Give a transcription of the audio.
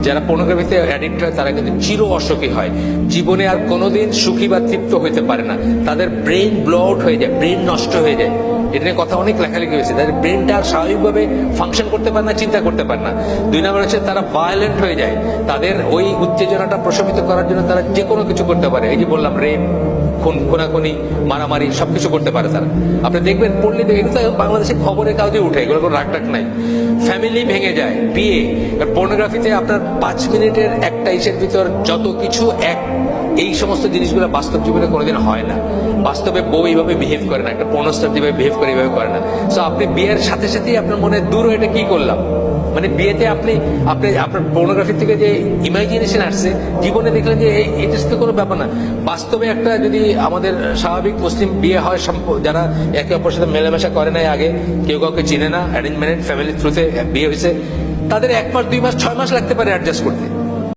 যারা পর্নোগ্রাফিতে অ্যাডিক্ট হয় তারা কিন্তু চির অসুখী হয়, জীবনে আর কোনোদিন সুখী বা তৃপ্ত হইতে পারে না। তাদের ব্রেন ব্লো আউট হয়ে যায়, ব্রেন নষ্ট হয়ে যায়। এটা নিয়ে কথা অনেক লেখালেখি হয়েছে। তাদের ব্রেনটা আর স্বাভাবিকভাবে ফাংশন করতে পারে না, চিন্তা করতে পারে না। 2 নম্বর হচ্ছে তারা ভায়োলেন্ট হয়ে যায়। তাদের ওই উত্তেজনাটা প্রশমিত করার জন্য তারা যে কোনো কিছু করতে পারে। এই যে বললাম, রেপ, খুনাখুনি, মারামারি সবকিছু করতে পারে তারা। আপনি দেখবেন, পড়লে এগুলো তো বাংলাদেশের খবরের কাগজে উঠে, এগুলো কোনো রাগটাক নাই। ফ্যামিলি ভেঙে যায়, বিয়ে। পর্নোগ্রাফিতে আপনার 5 মিনিটের একটা ইসের ভিতর যত কিছু এই সমস্ত জিনিসগুলো বাস্তব জীবনে কোনোদিন হয় না। বাস্তবে বউ এইভাবে বিহেভ করে না, একটা পর্নোস্টার যেভাবে বিহেভ করে এইভাবে করে না। সো আপনি বিয়ের সাথে সাথেই আপনার মনে দূর এটা কি করলাম, মানে বিয়েতে আপনি আপনার পর্নোগ্রাফি থেকে যে ইমাজিনেশন আসছে, জীবনে দেখলেন যে এটা তো কোনো ব্যাপার না। বাস্তবে একটা যদি আমাদের স্বাভাবিক মুসলিম বিয়ে হয়, যারা একে অপরের সাথে মেলামেশা করে নাই, আগে কেউ কাউকে চিনে না, অ্যারেঞ্জমেন্ট ফ্যামিলির থ্রুতে বিয়ে হয়েছে, তাদের 1 মাস 2 মাস 6 মাস লাগতে পারে অ্যাডজাস্ট করতে।